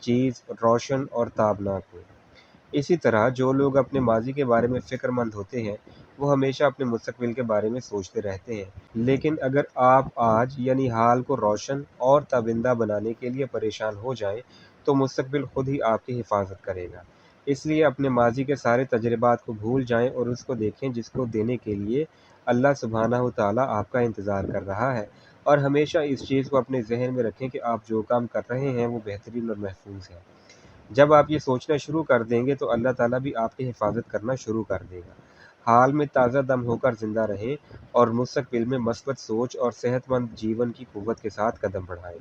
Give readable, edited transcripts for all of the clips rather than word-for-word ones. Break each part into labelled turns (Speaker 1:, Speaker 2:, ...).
Speaker 1: چیز روشن اور تابناک ہو۔ اسی طرح جو لوگ اپنے ماضی کے بارے میں فکر مند ہوتے ہیں وہ ہمیشہ اپنے مستقبل کے بارے میں سوچتے رہتے ہیں، لیکن اگر آپ آج یعنی حال کو روشن اور تابندہ بنانے کے لیے پریشان ہو جائیں تو مستقبل خود ہی آپ کی حفاظت کرے گا۔ اس لیے اپنے ماضی کے سارے تجربات کو بھول جائیں اور اس کو دیکھیں جس کو دینے کے لیے اللہ سبحانہ و تعالیٰ آپ کا انتظار کر رہا ہے، اور ہمیشہ اس چیز کو اپنے ذہن میں رکھیں کہ آپ جو کام کر رہے ہیں وہ بہترین اور محفوظ ہے۔ جب آپ یہ سوچنا شروع کر دیں گے تو اللہ تعالیٰ بھی آپ کی حفاظت کرنا شروع کر دے گا۔ حال میں تازہ دم ہو کر زندہ رہیں اور مستقبل میں مثبت سوچ اور صحت مند جیون کی قوت کے ساتھ قدم بڑھائیں۔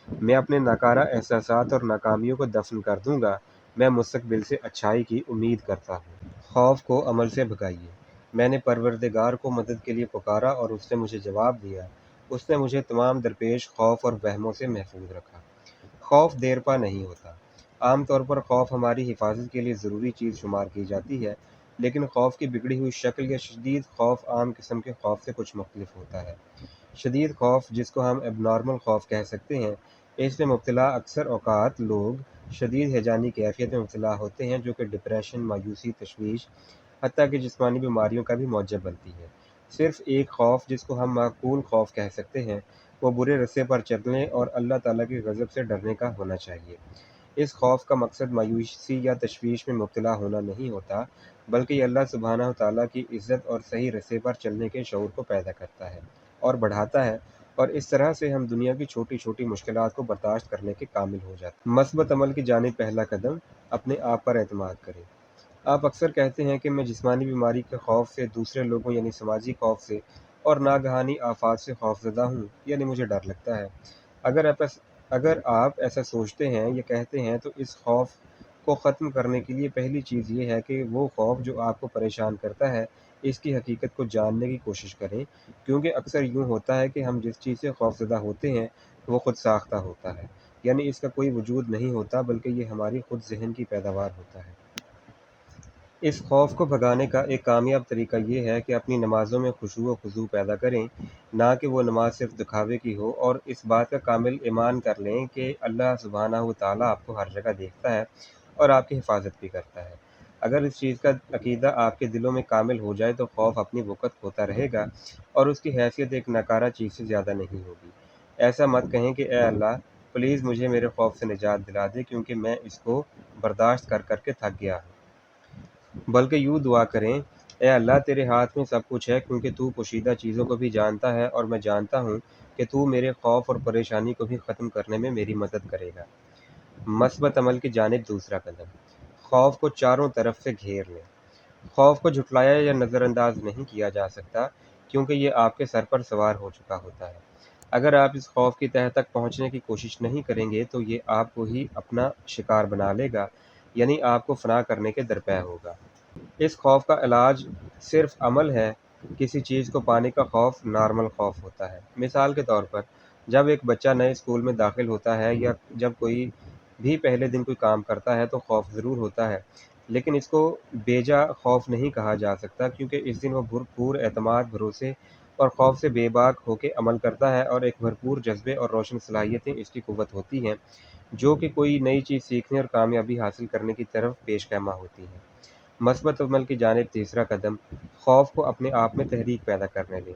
Speaker 1: میں اپنے ناکارہ احساسات اور ناکامیوں کو دفن کر دوں گا، میں مستقبل سے اچھائی کی امید کرتا ہوں۔ خوف کو عمل سے بھگائیے۔ میں نے پروردگار کو مدد کے لیے پکارا اور اس نے مجھے جواب دیا۔ اس نے مجھے تمام درپیش خوف اور وہموں سے محفوظ رکھا۔ خوف دیر پا نہیں ہوتا۔ عام طور پر خوف ہماری حفاظت کے لیے ضروری چیز شمار کی جاتی ہے، لیکن خوف کی بگڑی ہوئی شکل یا شدید خوف عام قسم کے خوف سے کچھ مختلف ہوتا ہے۔ شدید خوف، جس کو ہم اب نارمل خوف کہہ سکتے ہیں، اس میں مبتلا اکثر اوقات لوگ شدید ہیجانی کیفیت میں مبتلا ہوتے ہیں جو کہ ڈپریشن، مایوسی، تشویش، حتیٰ کہ جسمانی بیماریوں کا بھی موجب بنتی ہے۔ صرف ایک خوف، جس کو ہم معقول خوف کہہ سکتے ہیں، وہ برے رستے پر چلنے اور اللہ تعالیٰ کی غضب سے ڈرنے کا ہونا چاہیے۔ اس خوف کا مقصد مایوسی یا تشویش میں مبتلا ہونا نہیں ہوتا، بلکہ یہ اللہ سبحانہ و تعالیٰ کی عزت اور صحیح رستے پر چلنے کے شعور کو پیدا کرتا ہے اور بڑھاتا ہے، اور اس طرح سے ہم دنیا کی چھوٹی چھوٹی مشکلات کو برداشت کرنے کے قابل ہو جاتے ہیں۔ مثبت عمل کی جانب پہلا قدم، اپنے آپ پر اعتماد کریں۔ آپ اکثر کہتے ہیں کہ میں جسمانی بیماری کے خوف سے، دوسرے لوگوں یعنی سماجی خوف سے اور ناگہانی آفات سے خوف زدہ ہوں، یعنی مجھے ڈر لگتا ہے۔ اگر آپ ایسا سوچتے ہیں یا کہتے ہیں تو اس خوف کو ختم کرنے کے لیے پہلی چیز یہ ہے کہ وہ خوف جو آپ کو پریشان کرتا ہے اس کی حقیقت کو جاننے کی کوشش کریں، کیونکہ اکثر یوں ہوتا ہے کہ ہم جس چیز سے خوف زدہ ہوتے ہیں وہ خود ساختہ ہوتا ہے، یعنی اس کا کوئی وجود نہیں ہوتا بلکہ یہ ہماری خود ذہن کی پیداوار ہوتا ہے۔ اس خوف کو بھگانے کا ایک کامیاب طریقہ یہ ہے کہ اپنی نمازوں میں خشوع و خضوع پیدا کریں، نہ کہ وہ نماز صرف دکھاوے کی ہو، اور اس بات کا کامل ایمان کر لیں کہ اللہ سبحانہ و تعالیٰ آپ کو ہر جگہ دیکھتا ہے اور آپ کی حفاظت بھی کرتا ہے۔ اگر اس چیز کا عقیدہ آپ کے دلوں میں کامل ہو جائے تو خوف اپنی وقت ہوتا رہے گا اور اس کی حیثیت ایک ناکارہ چیز سے زیادہ نہیں ہوگی۔ ایسا مت کہیں کہ اے اللہ پلیز مجھے میرے خوف سے نجات دلا دے کیونکہ میں اس کو برداشت کر کر کے تھک گیا ہوں، بلکہ یوں دعا کریں، اے اللہ تیرے ہاتھ میں سب کچھ ہے کیونکہ تو پوشیدہ چیزوں کو بھی جانتا ہے، اور میں جانتا ہوں کہ تو میرے خوف اور پریشانی کو بھی ختم کرنے میں میری مدد کرے گا۔ مثبت عمل کی جانب دوسرا قدم، خوف کو چاروں طرف سے گھیر لیں۔ خوف کو جھٹلایا یا نظر انداز نہیں کیا جا سکتا کیونکہ یہ آپ کے سر پر سوار ہو چکا ہوتا ہے۔ اگر آپ اس خوف کی تہہ تک پہنچنے کی کوشش نہیں کریں گے تو یہ آپ کو ہی اپنا شکار بنا لے گا، یعنی آپ کو فنا کرنے کے درپے ہوگا۔ اس خوف کا علاج صرف عمل ہے۔ کسی چیز کو پانے کا خوف نارمل خوف ہوتا ہے۔ مثال کے طور پر جب ایک بچہ نئے اسکول میں داخل ہوتا ہے یا جب کوئی بھی پہلے دن کوئی کام کرتا ہے تو خوف ضرور ہوتا ہے، لیکن اس کو بیجا خوف نہیں کہا جا سکتا کیونکہ اس دن وہ بھرپور اعتماد، بھروسے اور خوف سے بے باک ہو کے عمل کرتا ہے، اور ایک بھرپور جذبے اور روشن صلاحیتیں اس کی قوت ہوتی ہیں جو کہ کوئی نئی چیز سیکھنے اور کامیابی حاصل کرنے کی طرف پیش خیمہ ہوتی ہیں۔ مثبت عمل کی جانب تیسرا قدم، خوف کو اپنے آپ میں تحریک پیدا کرنے دیں۔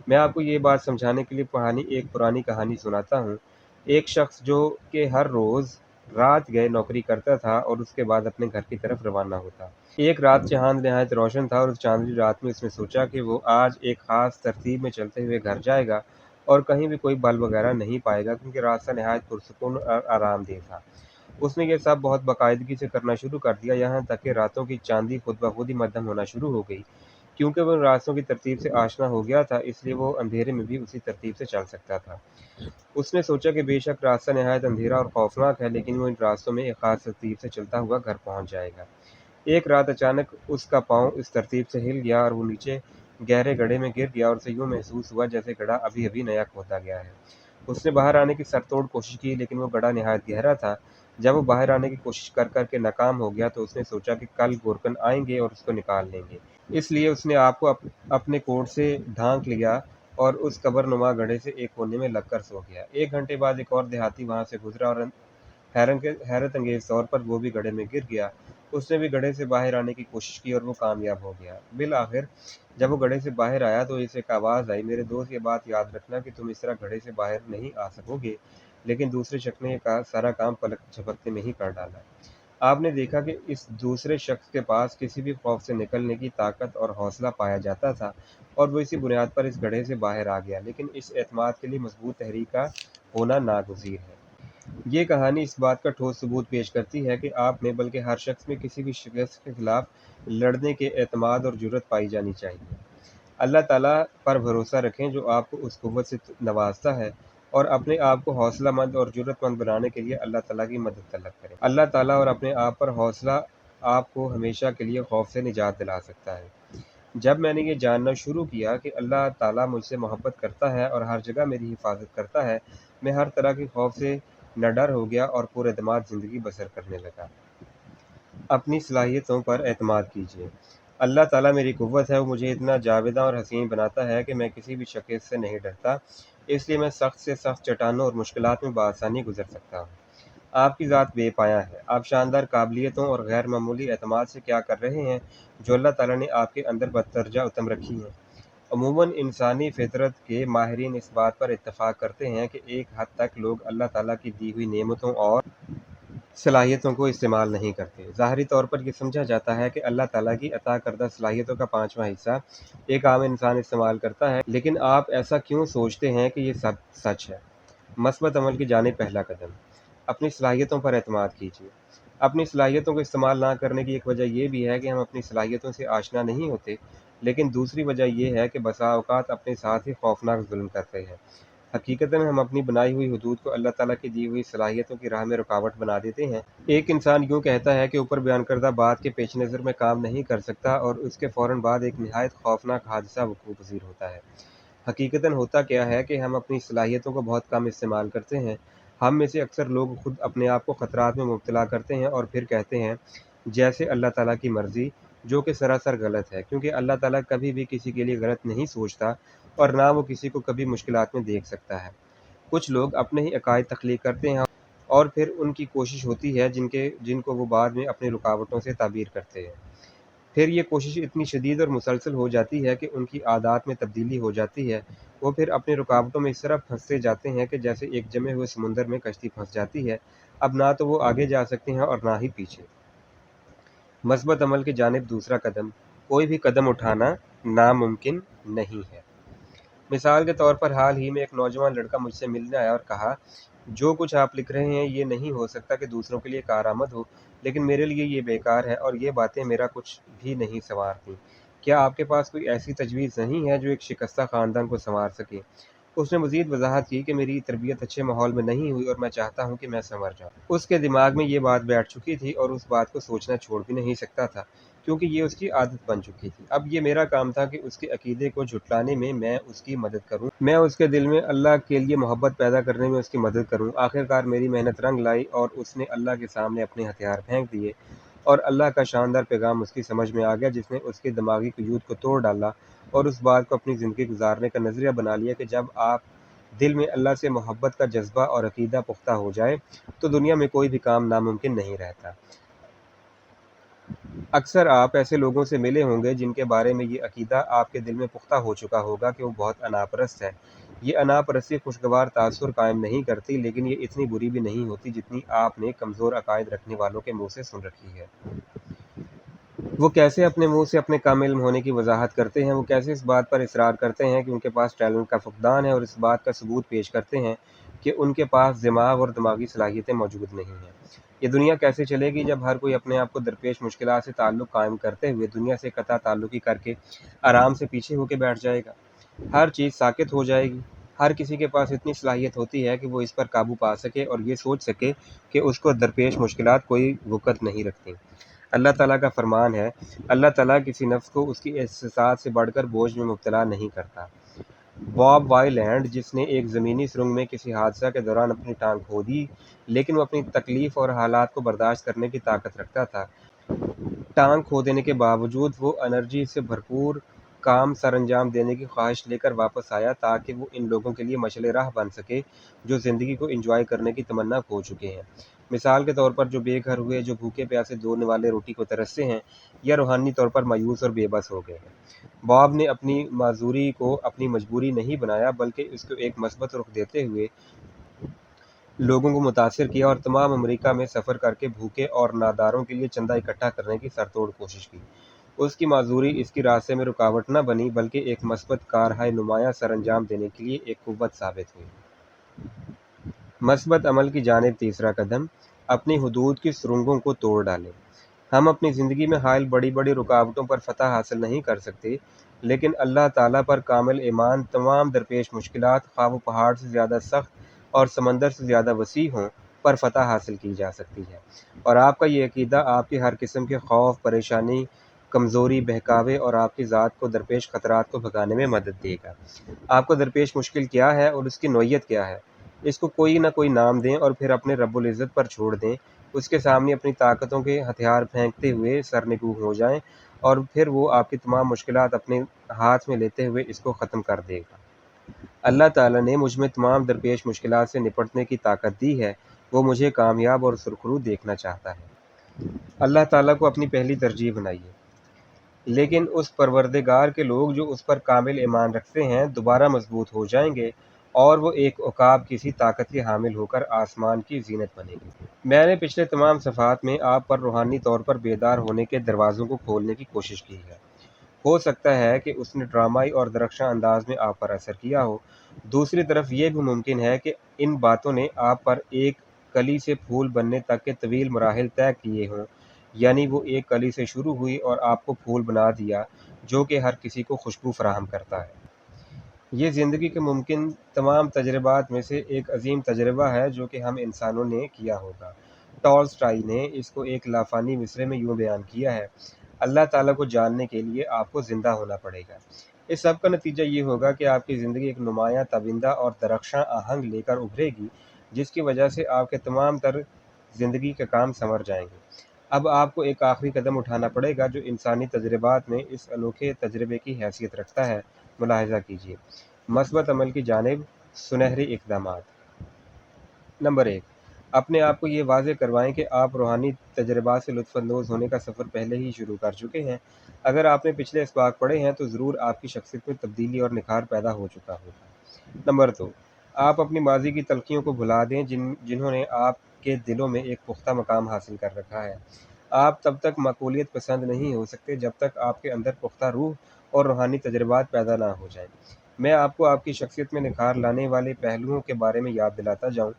Speaker 1: میں آپ کو یہ بات سمجھانے کے لیے ایک پرانی کہانی سناتا ہوں۔ ایک شخص جو کہ ہر روز رات گئے نوکری کرتا تھا اور اس کے بعد اپنے گھر کی طرف روانہ ہوتا۔ ایک رات چاند نہایت روشن تھا اور اس چاندنی رات میں اس نے سوچا کہ وہ آج ایک خاص ترتیب میں چلتے ہوئے گھر جائے گا اور کہیں بھی کوئی بل وغیرہ نہیں پائے گا کیونکہ راستہ نہایت پرسکون اور آرام دہ تھا۔ اس نے یہ سب بہت باقاعدگی سے کرنا شروع کر دیا، یہاں تک کہ راتوں کی چاندی خود بخود ہی مدھم ہونا شروع ہو گئی۔ کیونکہ وہ ان راستوں کی ترتیب سے آشنا ہو گیا تھا اس لیے وہ اندھیرے میں بھی اسی ترتیب سے چل سکتا تھا۔ اس نے سوچا کہ بے شک راستہ نہایت اندھیرا اور خوفناک ہے لیکن وہ ان راستوں میں ایک خاص ترتیب سے چلتا ہوا گھر پہنچ جائے گا۔ ایک رات اچانک اس کا پاؤں اس ترتیب سے ہل گیا اور وہ نیچے گہرے گڑھے میں گر گیا اور اسے یوں محسوس ہوا جیسے گڑھا ابھی ابھی نیا کھودا گیا ہے۔ اس نے باہر آنے کی سر توڑ کوشش کی لیکن وہ گڑھا نہایت گہرا تھا۔ جب وہ باہر آنے کی کوشش کر کر کے ناکام ہو گیا تو اس نے سوچا کہ کل گورکن آئیں گے اور اس کو نکال لیں گے، اس لیے اس نے آپ کو اپنے کوٹ سے ڈھانک لیا اور اس قبر نما گڑھے سے ایک کونے میں لگ کر سو گیا۔ ایک گھنٹے بعد ایک اور دیہاتی وہاں سے گزرا اور حیرت انگیز طور پر وہ بھی گڑھے میں گر گیا۔ اس نے بھی گڑھے سے باہر آنے کی کوشش کی اور وہ کامیاب ہو گیا۔ بالآخر جب وہ گڑھے سے باہر آیا تو اسے ایک آواز آئی، میرے دوست یہ بات یاد رکھنا کہ تم اس طرح گڑھے سے باہر نہیں آ سکو گے۔ لیکن دوسرے شخص نے یہ سارا کام پلک جھپکتے میں ہی کر ڈالا۔ آپ نے دیکھا کہ اس دوسرے شخص کے پاس کسی بھی خوف سے نکلنے کی طاقت اور حوصلہ پایا جاتا تھا، اور وہ اسی بنیاد پر اس گڑھے سے باہر آ گیا۔ لیکن اس اعتماد کے لیے مضبوط تحریک کا ہونا ناگزیر ہے۔ یہ کہانی اس بات کا ٹھوس ثبوت پیش کرتی ہے کہ آپ میں بلکہ ہر شخص میں کسی بھی شکست کے خلاف لڑنے کے اعتماد اور جرأت پائی جانی چاہیے۔ اللہ تعالیٰ پر بھروسہ رکھیں جو آپ کو اس قوت سے نوازتا ہے، اور اپنے آپ کو حوصلہ مند اور جرأت مند بنانے کے لیے اللہ تعالیٰ کی مدد طلب کریں۔ اللہ تعالیٰ اور اپنے آپ پر حوصلہ آپ کو ہمیشہ کے لیے خوف سے نجات دلا سکتا ہے۔ جب میں نے یہ جاننا شروع کیا کہ اللہ تعالیٰ مجھ سے محبت کرتا ہے اور ہر جگہ میری حفاظت کرتا ہے، میں ہر طرح کے خوف سے نہ ڈر ہو گیا اور پر اعتماد زندگی بسر کرنے لگا۔ اپنی صلاحیتوں پر اعتماد کیجیے۔ اللہ تعالیٰ میری قوت ہے، وہ مجھے اتنا جاویداں اور حسین بناتا ہے کہ میں کسی بھی شکست سے نہیں ڈرتا، اس لیے میں سخت سے سخت چٹانوں اور مشکلات میں بآسانی گزر سکتا ہوں۔ آپ کی ذات بے پایہ ہے۔ آپ شاندار قابلیتوں اور غیر معمولی اعتماد سے کیا کر رہے ہیں جو اللہ تعالیٰ نے آپ کے اندر بدترجہ اتم رکھی ہیں۔ عموماً انسانی فطرت کے ماہرین اس بات پر اتفاق کرتے ہیں کہ ایک حد تک لوگ اللہ تعالیٰ کی دی ہوئی نعمتوں اور صلاحیتوں کو استعمال نہیں کرتے۔ ظاہری طور پر یہ سمجھا جاتا ہے کہ اللہ تعالیٰ کی عطا کردہ صلاحیتوں کا 5واں حصہ ایک عام انسان استعمال کرتا ہے، لیکن آپ ایسا کیوں سوچتے ہیں کہ یہ سب سچ ہے؟ مثبت عمل کی جانب پہلا قدم، اپنی صلاحیتوں پر اعتماد کیجیے۔ اپنی صلاحیتوں کو استعمال نہ کرنے کی ایک وجہ یہ بھی ہے کہ ہم اپنی صلاحیتوں سے آشنا نہیں ہوتے، لیکن دوسری وجہ یہ ہے کہ بسا اوقات اپنے ساتھ ہی خوفناک ظلم کرتے ہیں۔ حقیقتاً ہم اپنی بنائی ہوئی حدود کو اللہ تعالیٰ کی دی ہوئی صلاحیتوں کی راہ میں رکاوٹ بنا دیتے ہیں۔ ایک انسان یوں کہتا ہے کہ اوپر بیان کردہ بات کے پیش نظر میں کام نہیں کر سکتا، اور اس کے فوراً بعد ایک نہایت خوفناک حادثہ وقوع پذیر ہوتا ہے۔ حقیقتاً ہوتا کیا ہے کہ ہم اپنی صلاحیتوں کو بہت کم استعمال کرتے ہیں۔ ہم میں سے اکثر لوگ خود اپنے آپ کو خطرات میں مبتلا کرتے ہیں اور پھر کہتے ہیں جیسے اللہ تعالیٰ کی مرضی، جو کہ سراسر غلط ہے، کیونکہ اللہ تعالیٰ کبھی بھی کسی کے لیے غلط نہیں سوچتا اور نہ وہ کسی کو کبھی مشکلات میں دیکھ سکتا ہے۔ کچھ لوگ اپنے ہی عقائد تخلیق کرتے ہیں اور پھر ان کی کوشش ہوتی ہے جن کو وہ بعد میں اپنی رکاوٹوں سے تعبیر کرتے ہیں۔ پھر یہ کوشش اتنی شدید اور مسلسل ہو جاتی ہے کہ ان کی عادات میں تبدیلی ہو جاتی ہے۔ وہ پھر اپنی رکاوٹوں میں اس طرح پھنستے جاتے ہیں کہ جیسے ایک جمے ہوئے سمندر میں کشتی پھنس جاتی ہے، اب نہ تو وہ آگے جا سکتے ہیں اور نہ ہی پیچھے۔ مثبت عمل کی جانب دوسرا قدم، کوئی بھی قدم اٹھانا ناممکن نہیں ہے۔ مثال کے طور پر حال ہی میں ایک نوجوان لڑکا مجھ سے ملنے آیا اور کہا، جو کچھ آپ لکھ رہے ہیں یہ نہیں ہو سکتا کہ دوسروں کے لیے کارآمد ہو، لیکن میرے لیے یہ بیکار ہے اور یہ باتیں میرا کچھ بھی نہیں سنوارتیں۔ کیا آپ کے پاس کوئی ایسی تجویز نہیں ہے جو ایک شکستہ خاندان کو سنوار سکے؟ اس نے مزید وضاحت کی کہ میری تربیت اچھے ماحول میں نہیں ہوئی اور میں چاہتا ہوں کہ میں سنور جاؤں۔ اس کے دماغ میں یہ بات بیٹھ چکی تھی اور اس بات کو سوچنا چھوڑ بھی نہیں سکتا تھا، کیونکہ یہ اس کی عادت بن چکی تھی۔ اب یہ میرا کام تھا کہ اس کے عقیدے کو جھٹلانے میں اس کی مدد کروں، میں اس کے دل میں اللہ کے لیے محبت پیدا کرنے میں اس کی مدد کروں۔ آخرکار میری محنت رنگ لائی اور اس نے اللہ کے سامنے اپنے ہتھیار پھینک دیے، اور اللہ کا شاندار پیغام اس کی سمجھ میں آ گیا جس نے اس کے دماغی قیود کو توڑ ڈالا اور اس بات کو اپنی زندگی گزارنے کا نظریہ بنا لیا کہ جب آپ دل میں اللہ سے محبت کا جذبہ اور عقیدہ پختہ ہو جائے تو دنیا میں کوئی بھی کام ناممکن نہیں رہتا۔ اکثر آپ ایسے لوگوں سے ملے ہوں گے جن کے بارے میں یہ عقیدہ آپ کے دل میں پختہ ہو چکا ہوگا کہ وہ بہت انا پرست ہے۔ یہ انا پرستی خوشگوار تاثر قائم نہیں کرتی، لیکن یہ اتنی بری بھی نہیں ہوتی جتنی آپ نے کمزور عقائد رکھنے والوں کے منہ سے سن رکھی ہے۔ وہ کیسے اپنے منہ سے اپنے کم علم ہونے کی وضاحت کرتے ہیں، وہ کیسے اس بات پر اصرار کرتے ہیں کہ ان کے پاس ٹیلنٹ کا فقدان ہے، اور اس بات کا ثبوت پیش کرتے ہیں کہ ان کے پاس دماغ اور دماغی صلاحیتیں موجود نہیں ہیں۔ یہ دنیا کیسے چلے گی جب ہر کوئی اپنے آپ کو درپیش مشکلات سے تعلق قائم کرتے ہوئے دنیا سے قطع تعلقی کر کے آرام سے پیچھے ہو کے بیٹھ جائے گا؟ ہر چیز ساکت ہو جائے گی۔ ہر کسی کے پاس اتنی صلاحیت ہوتی ہے کہ وہ اس پر قابو پا سکے اور یہ سوچ سکے کہ اس کو درپیش مشکلات کوئی وقت نہیں رکھتی۔ اللہ تعالیٰ کا فرمان ہے، اللہ تعالیٰ کسی نفس کو اس کی احساسات سے بڑھ کر بوجھ میں مبتلا نہیں کرتا۔ باب وائلینڈ، جس نے ایک زمینی سرنگ میں کسی حادثہ کے دوران اپنی ٹانگ کھو دی، لیکن وہ اپنی تکلیف اور حالات کو برداشت کرنے کی طاقت رکھتا تھا۔ ٹانگ کھو دینے کے باوجود وہ انرجی سے بھرپور کام سر انجام دینے کی خواہش لے کر واپس آیا تاکہ وہ ان لوگوں کے لیے مشعل راہ بن سکے جو زندگی کو انجوائے کرنے کی تمنا کھو چکے ہیں۔ مثال کے طور پر جو بے گھر ہوئے، جو بھوکے پیاسے دو نوالے روٹی کو ترستے ہیں، یا روحانی طور پر مایوس اور بے بس ہو گئے ہیں۔ باب نے اپنی معذوری کو اپنی مجبوری نہیں بنایا، بلکہ اس کو ایک مثبت رخ دیتے ہوئے لوگوں کو متاثر کیا اور تمام امریکہ میں سفر کر کے بھوکے اور ناداروں کے لیے چندہ اکٹھا کرنے کی سرتوڑ کوشش کی۔ اس کی معذوری اس کی راستے میں رکاوٹ نہ بنی، بلکہ ایک مثبت کارہائے نمایاں سر انجام دینے کے لیے ایک قوت ثابت ہوئی۔ مثبت عمل کی جانب تیسرا قدم، اپنی حدود کی سرنگوں کو توڑ ڈالیں۔ ہم اپنی زندگی میں حائل بڑی بڑی رکاوٹوں پر فتح حاصل نہیں کر سکتے، لیکن اللہ تعالیٰ پر کامل ایمان تمام درپیش مشکلات، خواہ وہ پہاڑ سے زیادہ سخت اور سمندر سے زیادہ وسیع ہوں، پر فتح حاصل کی جا سکتی ہے، اور آپ کا یہ عقیدہ آپ کی ہر قسم کے خوف، پریشانی، کمزوری، بہکاوے اور آپ کی ذات کو درپیش خطرات کو بھگانے میں مدد دے گا۔ آپ کو درپیش مشکل کیا ہے اور اس کی نوعیت کیا ہے، اس کو کوئی نہ کوئی نام دیں اور پھر اپنے رب العزت پر چھوڑ دیں۔ اس کے سامنے اپنی طاقتوں کے ہتھیار پھینکتے ہوئے سرنگو ہو جائیں، اور پھر وہ آپ کی تمام مشکلات اپنے ہاتھ میں لیتے ہوئے اس کو ختم کر دے گا۔ اللہ تعالیٰ نے مجھ میں تمام درپیش مشکلات سے نپٹنے کی طاقت دی ہے، وہ مجھے کامیاب اور سرخرو دیکھنا چاہتا ہے۔ اللہ تعالیٰ کو اپنی پہلی ترجیح بنائیے، لیکن اس پروردگار کے لوگ جو اس پر کامل ایمان رکھتے ہیں دوبارہ مضبوط ہو جائیں گے، اور وہ ایک عقاب کسی طاقت کے حامل ہو کر آسمان کی زینت بنے گی۔ میں نے پچھلے تمام صفحات میں آپ پر روحانی طور پر بیدار ہونے کے دروازوں کو کھولنے کی کوشش کی ہے۔ ہو سکتا ہے کہ اس نے ڈرامائی اور درخشاں انداز میں آپ پر اثر کیا ہو۔ دوسری طرف یہ بھی ممکن ہے کہ ان باتوں نے آپ پر ایک کلی سے پھول بننے تک کے طویل مراحل طے کیے ہوں، یعنی وہ ایک کلی سے شروع ہوئی اور آپ کو پھول بنا دیا، جو کہ ہر کسی کو خوشبو فراہم کرتا ہے۔ یہ زندگی کے ممکن تمام تجربات میں سے ایک عظیم تجربہ ہے جو کہ ہم انسانوں نے کیا ہوگا۔ ٹالسٹائی نے اس کو ایک لافانی مصرعے میں یوں بیان کیا ہے: اللہ تعالیٰ کو جاننے کے لیے آپ کو زندہ ہونا پڑے گا۔ اس سب کا نتیجہ یہ ہوگا کہ آپ کی زندگی ایک نمایاں تابندہ اور درخشاں آہنگ لے کر ابھرے گی، جس کی وجہ سے آپ کے تمام تر زندگی کے کام سنور جائیں گے۔ اب آپ کو ایک آخری قدم اٹھانا پڑے گا جو انسانی تجربات میں اس انوکھے تجربے کی حیثیت رکھتا ہے۔ ملاحظہ کیجیے: مثبت عمل کی جانب سنہری اقدامات۔ نمبر 1، اپنے آپ کو یہ واضح کروائیں کہ آپ روحانی تجربات سے لطف اندوز ہونے کا سفر پہلے ہی شروع کر چکے ہیں۔ اگر آپ نے پچھلے اسباق پڑھے ہیں تو ضرور آپ کی شخصیت میں تبدیلی اور نکھار پیدا ہو چکا ہوگا۔ نمبر 2، آپ اپنی ماضی کی تلخیوں کو بھلا دیں جنہوں نے آپ کے دلوں میں ایک پختہ مقام حاصل کر رکھا ہے۔ آپ تب تک معقولیت پسند نہیں ہو سکتے جب تک آپ کے اندر پختہ روح اور روحانی تجربات پیدا نہ ہو جائیں۔ میں آپ کو آپ کی شخصیت میں نکھار لانے والے پہلوؤں کے بارے میں یاد دلاتا جاؤں۔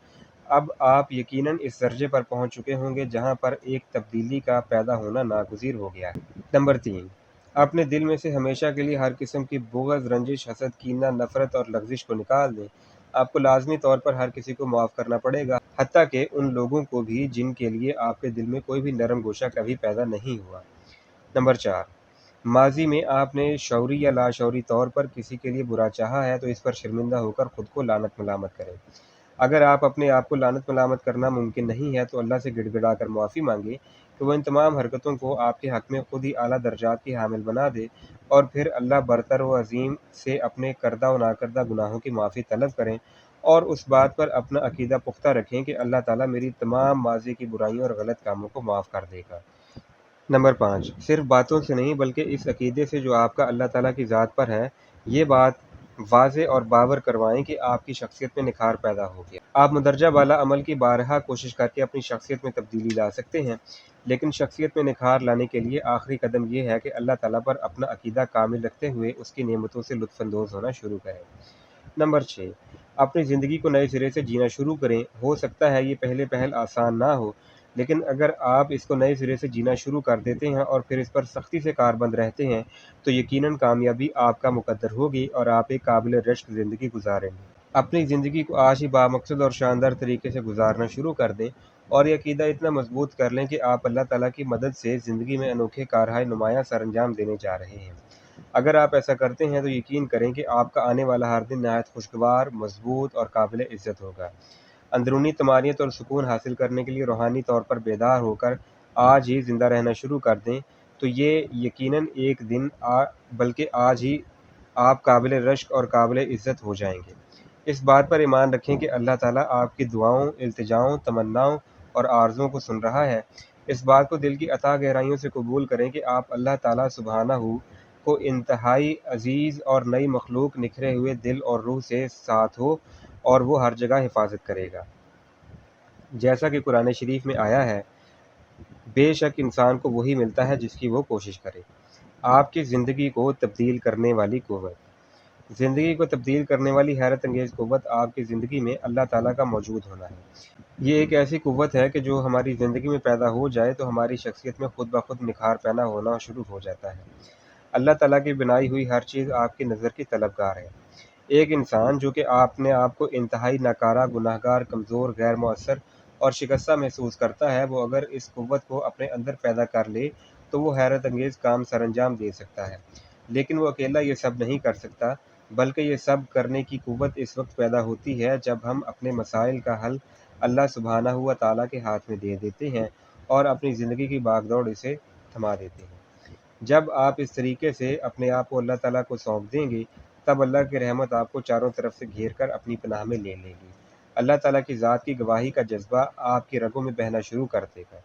Speaker 1: اب آپ یقیناً اس درجے پر پہنچ چکے ہوں گے جہاں پر ایک تبدیلی کا پیدا ہونا ناگزیر ہو گیا ہے۔ نمبر 3، اپنے دل میں سے ہمیشہ کے لیے ہر قسم کی بغض، رنجش، حسد، کینہ، نفرت اور لغزش کو نکال دیں۔ آپ کو لازمی طور پر ہر کسی کو معاف کرنا پڑے گا، حتیٰ کہ ان لوگوں کو بھی جن کے لیے آپ کے دل میں کوئی بھی نرم گوشہ کبھی پیدا نہیں ہوا۔ نمبر 4، ماضی میں آپ نے شعوری یا لاشعوری طور پر کسی کے لیے برا چاہا ہے تو اس پر شرمندہ ہو کر خود کو لعنت ملامت کریں۔ اگر آپ اپنے آپ کو لعنت ملامت کرنا ممکن نہیں ہے تو اللہ سے گڑ گڑا کر معافی مانگیں کہ وہ ان تمام حرکتوں کو آپ کے حق میں خود ہی اعلیٰ درجات کی حامل بنا دے، اور پھر اللہ برتر و عظیم سے اپنے کردہ و ناکردہ گناہوں کی معافی طلب کریں، اور اس بات پر اپنا عقیدہ پختہ رکھیں کہ اللہ تعالیٰ میری تمام ماضی کی برائیوں اور غلط کاموں کو معاف کر دے گا۔ نمبر 5، صرف باتوں سے نہیں بلکہ اس عقیدے سے جو آپ کا اللہ تعالیٰ کی ذات پر ہے، یہ بات واضح اور باور کروائیں کہ آپ کی شخصیت میں نکھار پیدا ہو گیا۔ آپ مندرجہ بالا عمل کی بارہا کوشش کر کے اپنی شخصیت میں تبدیلی لا سکتے ہیں، لیکن شخصیت میں نکھار لانے کے لیے آخری قدم یہ ہے کہ اللہ تعالیٰ پر اپنا عقیدہ کامل رکھتے ہوئے اس کی نعمتوں سے لطف اندوز ہونا شروع کریں۔ نمبر 6، اپنی زندگی کو نئے سرے سے جینا شروع کریں۔ ہو سکتا ہے یہ پہلے پہل آسان نہ ہو، لیکن اگر آپ اس کو نئے سرے سے جینا شروع کر دیتے ہیں اور پھر اس پر سختی سے کاربند رہتے ہیں تو یقیناً کامیابی آپ کا مقدر ہوگی اور آپ ایک قابل رشک زندگی گزاریں گے۔ اپنی زندگی کو آج ہی بامقصد اور شاندار طریقے سے گزارنا شروع کر دیں، اور یہ عقیدہ اتنا مضبوط کر لیں کہ آپ اللہ تعالیٰ کی مدد سے زندگی میں انوکھے کارہائے نمایاں سر انجام دینے جا رہے ہیں۔ اگر آپ ایسا کرتے ہیں تو یقین کریں کہ آپ کا آنے والا ہر دن نہایت خوشگوار، مضبوط اور قابل عزت ہوگا۔ اندرونی طمانینت اور سکون حاصل کرنے کے لیے روحانی طور پر بیدار ہو کر آج ہی زندہ رہنا شروع کر دیں، تو یہ یقیناً ایک دن بلکہ آج ہی آپ قابل رشک اور قابل عزت ہو جائیں گے۔ اس بات پر ایمان رکھیں کہ اللہ تعالیٰ آپ کی دعاؤں، التجاؤں، تمناؤں اور آرزوؤں کو سن رہا ہے؟ اس بات کو دل کی اتھاہ گہرائیوں سے قبول کریں کہ آپ اللہ تعالیٰ سبحانہ کو انتہائی عزیز اور نئی مخلوق نکھرے ہوئے دل اور روح سے ساتھ ہو اور وہ ہر جگہ حفاظت کرے گا۔ جیسا کہ قرآن شریف میں آیا ہے، بے شک انسان کو وہی ملتا ہے جس کی وہ کوشش کرے۔ آپ کی زندگی کو تبدیل کرنے والی قوت۔ زندگی کو تبدیل کرنے والی حیرت انگیز قوت آپ کی زندگی میں اللہ تعالیٰ کا موجود ہونا ہے۔ یہ ایک ایسی قوت ہے کہ جو ہماری زندگی میں پیدا ہو جائے تو ہماری شخصیت میں خود بخود نکھار پیدا ہونا شروع ہو جاتا ہے۔ اللہ تعالیٰ کی بنائی ہوئی ہر چیز آپ کی نظر کی طلبگار ہے۔ ایک انسان جو کہ اپنے آپ کو انتہائی ناکارہ، گناہگار، کمزور، غیر مؤثر اور شکستہ محسوس کرتا ہے، وہ اگر اس قوت کو اپنے اندر پیدا کر لے تو وہ حیرت انگیز کام سر انجام دے سکتا ہے۔ لیکن وہ اکیلا یہ سب نہیں کر سکتا، بلکہ یہ سب کرنے کی قوت اس وقت پیدا ہوتی ہے جب ہم اپنے مسائل کا حل اللہ سبحانہ و تعالیٰ کے ہاتھ میں دے دیتے ہیں اور اپنی زندگی کی باغ دوڑ اسے تھما دیتے ہیں۔ جب آپ اس طریقے سے اپنے آپ کو اللہ تعالیٰ کو سونپ دیں گے، تب اللہ کی رحمت آپ کو چاروں طرف سے گھیر کر اپنی پناہ میں لے لے گی۔ اللہ تعالیٰ کی ذات کی گواہی کا جذبہ آپ کی رگوں میں بہنا شروع کر دے گا۔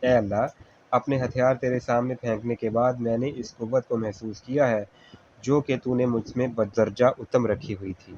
Speaker 1: اے اللہ، اپنے ہتھیار تیرے سامنے پھینکنے کے بعد میں نے اس قوت کو محسوس کیا ہے جو کہ تو نے مجھ میں بدرجہ اتم رکھی ہوئی تھی۔